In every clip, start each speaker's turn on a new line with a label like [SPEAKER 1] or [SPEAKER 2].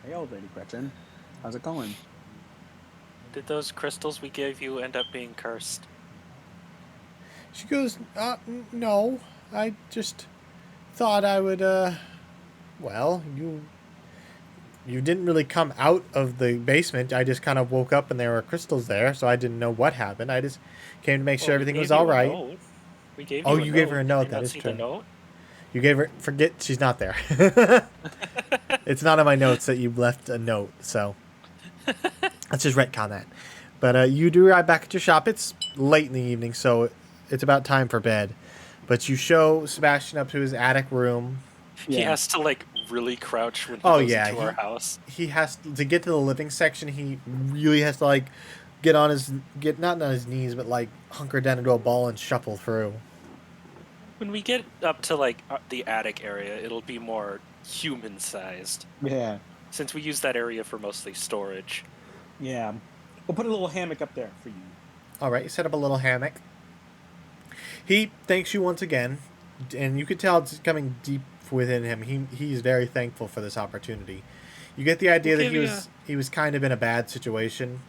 [SPEAKER 1] Hey, old lady Gretchen. How's it going?
[SPEAKER 2] Did those crystals we gave you end up being cursed?
[SPEAKER 3] She goes, no. I just thought I would, well, you didn't really come out of the basement. I just kind of woke up and there were crystals there, so I didn't know what happened. I just came to make
[SPEAKER 2] Well,
[SPEAKER 3] sure
[SPEAKER 2] we
[SPEAKER 3] everything was
[SPEAKER 2] gave
[SPEAKER 3] all
[SPEAKER 2] you a
[SPEAKER 3] right.
[SPEAKER 2] note. We gave
[SPEAKER 3] Oh,
[SPEAKER 2] you a
[SPEAKER 3] you gave her
[SPEAKER 2] note.
[SPEAKER 3] a
[SPEAKER 2] Did you
[SPEAKER 3] note. That
[SPEAKER 2] not
[SPEAKER 3] is
[SPEAKER 2] see the
[SPEAKER 3] true.
[SPEAKER 2] note?
[SPEAKER 3] You gave her. Forget she's not there. It's not in my notes that you left a note, so let's just retcon that. But you do arrive back at your shop. It's late in the evening, so it's about time for bed. But you show Sebastian up to his attic room.
[SPEAKER 2] He
[SPEAKER 1] Yeah.
[SPEAKER 2] has to like really crouch when he
[SPEAKER 3] Oh
[SPEAKER 2] goes
[SPEAKER 3] yeah,
[SPEAKER 2] into our house.
[SPEAKER 3] he has to get to the living section. He really has to like get not on his knees, but like hunker down into a ball and shuffle through.
[SPEAKER 2] When we get up to like the attic area, it'll be more human-sized
[SPEAKER 1] Yeah.
[SPEAKER 2] since we use that area for mostly storage.
[SPEAKER 1] Yeah. We'll put a little hammock up there for you.
[SPEAKER 3] All right, you set up a little hammock. He thanks you once again, and you could tell it's coming deep within him. He's very thankful for this opportunity. You get the
[SPEAKER 2] We'll
[SPEAKER 3] idea that
[SPEAKER 2] give you.
[SPEAKER 3] he was kind of in a bad situation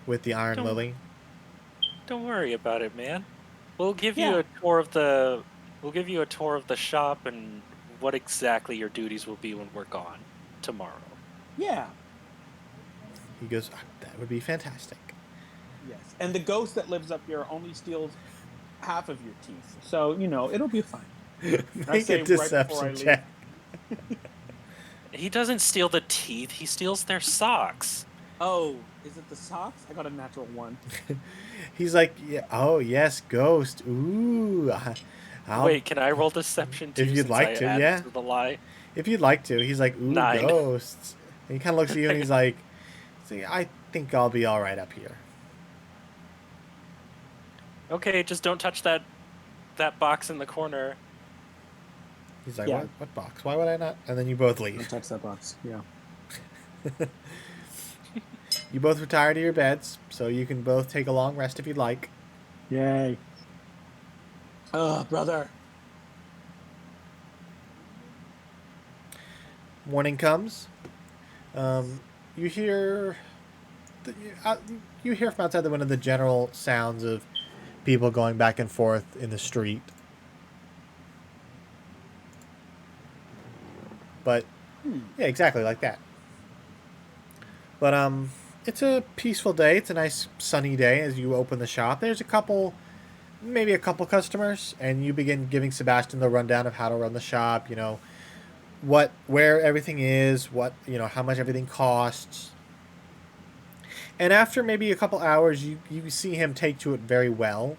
[SPEAKER 3] with the Iron
[SPEAKER 2] Don't
[SPEAKER 3] Lily.
[SPEAKER 2] don't worry about it, man. We'll give you
[SPEAKER 1] Yeah.
[SPEAKER 2] a tour of the. We'll give you a tour of the shop and what exactly your duties will be when we're gone tomorrow.
[SPEAKER 1] Yeah.
[SPEAKER 3] He goes, that would be fantastic.
[SPEAKER 1] Yes. And the ghost that lives up here only steals half of your teeth. So, it'll be fine. I
[SPEAKER 3] Make
[SPEAKER 1] say
[SPEAKER 3] a
[SPEAKER 1] right before I
[SPEAKER 3] deception
[SPEAKER 1] leave.
[SPEAKER 3] check.
[SPEAKER 2] He doesn't steal the teeth, he steals their socks.
[SPEAKER 1] Oh, is it the socks? I got a natural one.
[SPEAKER 3] He's like, yeah, oh yes, ghost. Ooh,
[SPEAKER 2] Wait, can I roll deception too
[SPEAKER 3] if you'd
[SPEAKER 2] since I
[SPEAKER 3] like to,
[SPEAKER 2] added
[SPEAKER 3] yeah.
[SPEAKER 2] to the lie?
[SPEAKER 3] If you'd like to, he's like, ooh,
[SPEAKER 2] 9.
[SPEAKER 3] ghosts. And he kind of looks at you and he's like, see, I think I'll be all right up here.
[SPEAKER 2] Okay, just don't touch that box in the corner.
[SPEAKER 3] He's like,
[SPEAKER 1] Yeah.
[SPEAKER 3] what box? Why would I not? And then you both
[SPEAKER 1] Don't
[SPEAKER 3] leave.
[SPEAKER 1] touch that box. Yeah.
[SPEAKER 3] You both retire to your beds, so you can both take a long rest if you'd like.
[SPEAKER 1] Yay. Brother.
[SPEAKER 3] Morning comes. You hear you hear from outside the window the general sounds of people going back and forth in the street. But yeah, exactly like that. But it's a peaceful day. It's a nice sunny day as you open the shop. There's maybe a couple customers, and you begin giving Sebastian the rundown of how to run the shop. You know where everything is, how much everything costs. And after maybe a couple hours, you see him take to it very well,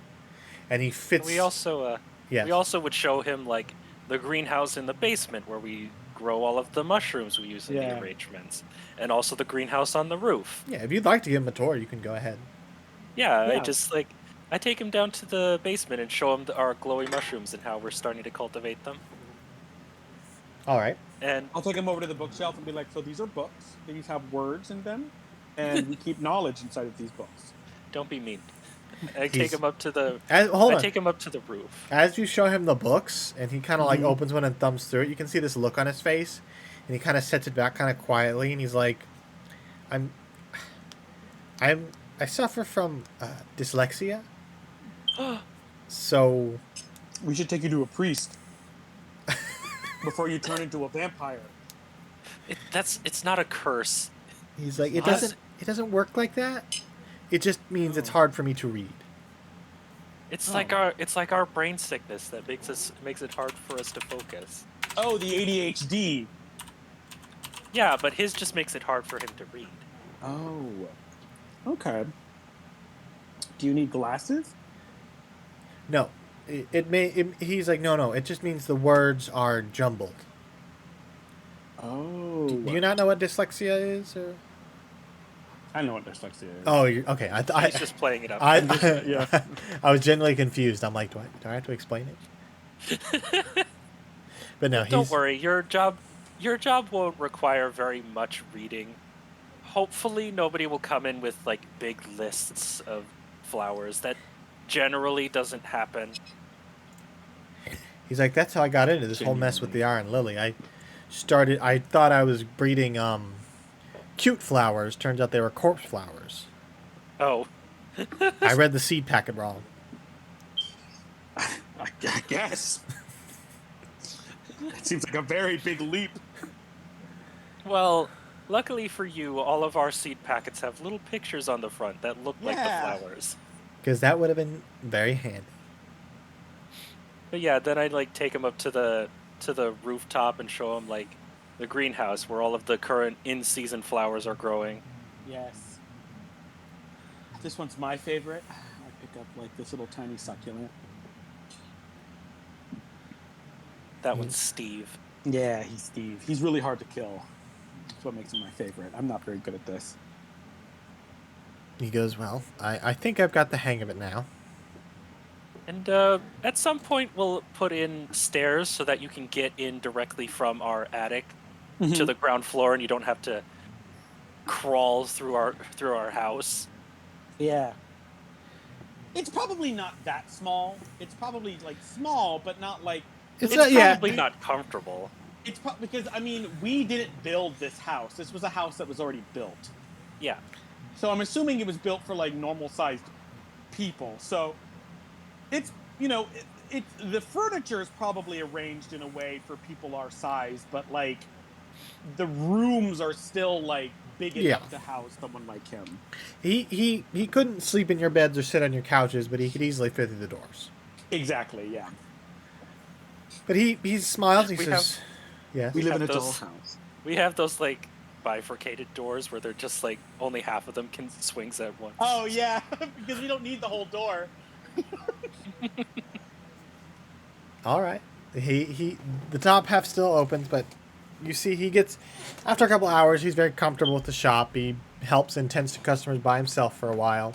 [SPEAKER 3] and he fits.
[SPEAKER 2] We also
[SPEAKER 3] Yes.
[SPEAKER 2] we also would show him like the greenhouse in the basement where we grow all of the mushrooms we use in
[SPEAKER 1] Yeah.
[SPEAKER 2] the arrangements, and also the greenhouse on the roof.
[SPEAKER 3] Yeah, if you'd like to give him a tour, you can go ahead.
[SPEAKER 2] Yeah,
[SPEAKER 1] Yeah.
[SPEAKER 2] I take him down to the basement and show him our glowy mushrooms and how we're starting to cultivate them.
[SPEAKER 3] All right.
[SPEAKER 2] And
[SPEAKER 1] I'll take him over to the bookshelf and be like, so these are books. These have words in them. And we keep knowledge inside of these books.
[SPEAKER 2] don't be mean. I take him up to the
[SPEAKER 3] Hold on.
[SPEAKER 2] take him up to the roof.
[SPEAKER 3] As you show him the books, and he kind of like opens one and thumbs through it, you can see this look on his face, and he kind of sets it back kind of quietly, and he's like, "I'm, I suffer from dyslexia, so
[SPEAKER 1] We should take you to a priest before you turn into a vampire.
[SPEAKER 2] It's not a curse.
[SPEAKER 3] he's like, it
[SPEAKER 2] Yes.
[SPEAKER 3] doesn't work like that. It just means it's hard for me to read."
[SPEAKER 2] It's
[SPEAKER 1] Oh.
[SPEAKER 2] like our brain sickness that makes it hard for us to focus.
[SPEAKER 1] Oh, the ADHD.
[SPEAKER 2] Yeah, but his just makes it hard for him to read.
[SPEAKER 1] Oh. Okay. Do you need glasses?
[SPEAKER 3] No, he's like, no. It just means the words are jumbled.
[SPEAKER 1] Oh.
[SPEAKER 3] Do you not know what dyslexia is? Or?
[SPEAKER 1] I know what dyslexia is.
[SPEAKER 3] Oh, okay.
[SPEAKER 2] He's just playing it up.
[SPEAKER 1] Yeah.
[SPEAKER 3] I was genuinely confused. I'm like, do I have to explain it? But no,
[SPEAKER 2] Don't worry, your job won't require very much reading. Hopefully nobody will come in with like big lists of flowers. That generally doesn't happen.
[SPEAKER 3] he's like, that's how I got into this whole mess with the Iron Lily. I thought I was breeding cute flowers. Turns out they were corpse flowers.
[SPEAKER 2] Oh.
[SPEAKER 3] I read the seed packet wrong.
[SPEAKER 1] I guess. It seems like a very big leap.
[SPEAKER 2] Well, luckily for you, all of our seed packets have little pictures on the front that look like the flowers.
[SPEAKER 3] Because that would have been very handy.
[SPEAKER 2] But yeah, then I'd like take them up to the rooftop and show them like the greenhouse where all of the current in-season flowers are growing.
[SPEAKER 1] Yes. This one's my favorite. I pick up like this little tiny succulent.
[SPEAKER 2] That one's Steve.
[SPEAKER 1] Yeah, he's Steve. He's really hard to kill. That's what makes him my favorite. I'm not very good at this.
[SPEAKER 3] He goes, well, I think I've got the hang of it now.
[SPEAKER 2] And at some point, we'll put in stairs so that you can get in directly from our attic to the ground floor, and you don't have to crawl through our house.
[SPEAKER 1] Yeah. It's probably not that small. It's probably like small, but not like.
[SPEAKER 2] It's probably not comfortable.
[SPEAKER 1] It's because I mean we didn't build this house. This was a house that was already built.
[SPEAKER 2] Yeah.
[SPEAKER 1] So I'm assuming it was built for like normal-sized people. So it's it's the furniture is probably arranged in a way for people our size, but like the rooms are still like big enough to house someone like him.
[SPEAKER 3] He couldn't sleep in your beds or sit on your couches, but he could easily fit through the doors.
[SPEAKER 1] Exactly, yeah.
[SPEAKER 3] But he smiles. He says,
[SPEAKER 1] "Yes, we live in a dollhouse."
[SPEAKER 2] We have those like bifurcated doors where they're just like only half of them can swings at once.
[SPEAKER 1] Oh yeah, because we don't need the whole door.
[SPEAKER 3] All right. The top half still opens, but you see he gets, after a couple hours, he's very comfortable with the shop. He helps and tends to customers by himself for a while.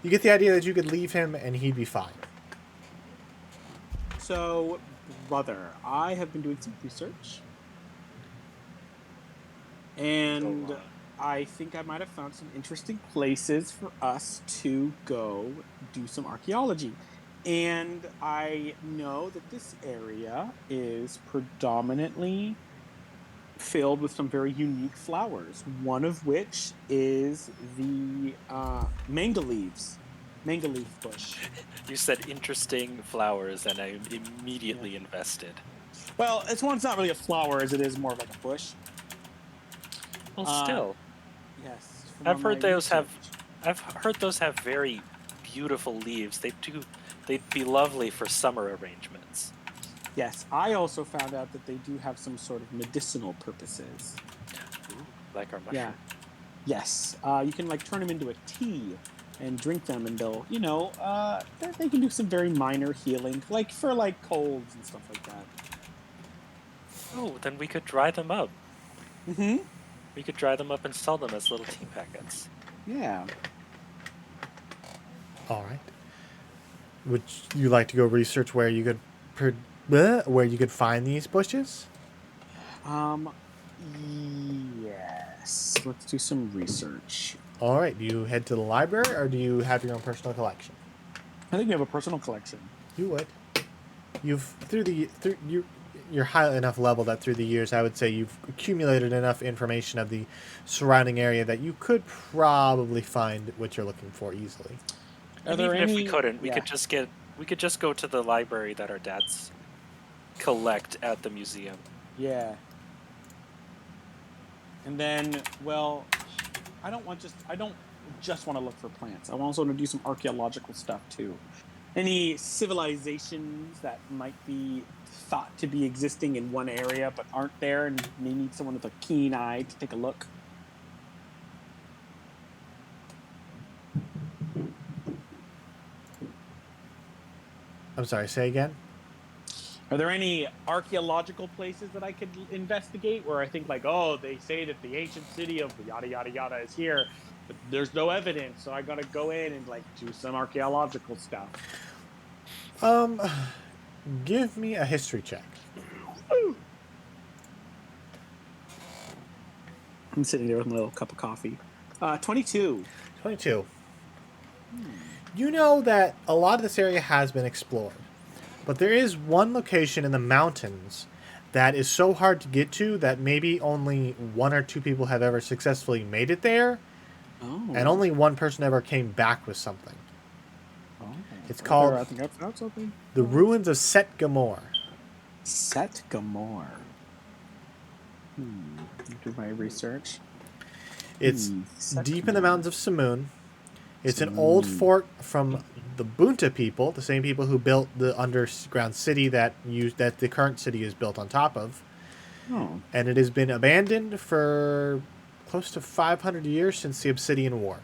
[SPEAKER 3] You get the idea that you could leave him and he'd be fine.
[SPEAKER 1] So, brother, I have been doing some research. And I think I might have found some interesting places for us to go do some archaeology. And I know that this area is predominantly filled with some very unique flowers, one of which is the manga leaf bush.
[SPEAKER 2] You said interesting flowers, and I immediately invested.
[SPEAKER 1] Well, it's not really a flower as it is more of like a bush.
[SPEAKER 2] Well, still.
[SPEAKER 1] Yes.
[SPEAKER 2] I've heard those have very beautiful leaves. They'd be lovely for summer arrangements.
[SPEAKER 1] Yes, I also found out that they do have some sort of medicinal purposes.
[SPEAKER 2] Ooh, like our mushroom.
[SPEAKER 1] Yeah. Yes. You can like turn them into a tea and drink them, and they'll, they can do some very minor healing, like for like colds and stuff like that.
[SPEAKER 2] Oh, then we could dry them up.
[SPEAKER 1] Mm-hmm.
[SPEAKER 2] We could dry them up and sell them as little tea packets.
[SPEAKER 1] Yeah.
[SPEAKER 3] All right. Would you like to go research where you could find these bushes?
[SPEAKER 1] Yes. Let's do some research.
[SPEAKER 3] All right. Do you head to the library, or do you have your own personal collection?
[SPEAKER 1] I think we have a personal collection.
[SPEAKER 3] You would. You're high enough level that through the years, I would say you've accumulated enough information of the surrounding area that you could probably find what you're looking for easily.
[SPEAKER 2] And even if we couldn't, we could just go to the library that our dads collect at the museum.
[SPEAKER 1] Yeah. And then, well, I don't just want to look for plants. I also want to do some archaeological stuff too. Any civilizations that might be thought to be existing in one area but aren't there, and may need someone with a keen eye to take a look.
[SPEAKER 3] I'm sorry, say again?
[SPEAKER 1] Are there any archaeological places that I could investigate where I think like, oh, they say that the ancient city of yada yada yada is here, but there's no evidence, so I gotta go in and like do some archaeological stuff?
[SPEAKER 3] Give me a history check.
[SPEAKER 1] I'm sitting there with my little cup of coffee. 22.
[SPEAKER 3] 22. You know that a lot of this area has been explored, but there is one location in the mountains that is so hard to get to that maybe only 1 or 2 people have ever successfully made it there, and only 1 person ever came back with something. It's called
[SPEAKER 1] I think I found something.
[SPEAKER 3] the Ruins of Set Gamor.
[SPEAKER 1] Set Gamor. Do my research.
[SPEAKER 3] It's
[SPEAKER 1] Set
[SPEAKER 3] deep in the
[SPEAKER 1] Gamor.
[SPEAKER 3] mountains of Simoon. It's an old fort from the Bunta people, the same people who built the underground city that the current city is built on top of.
[SPEAKER 1] Oh.
[SPEAKER 3] And it has been abandoned for close to 500 years since the Obsidian War.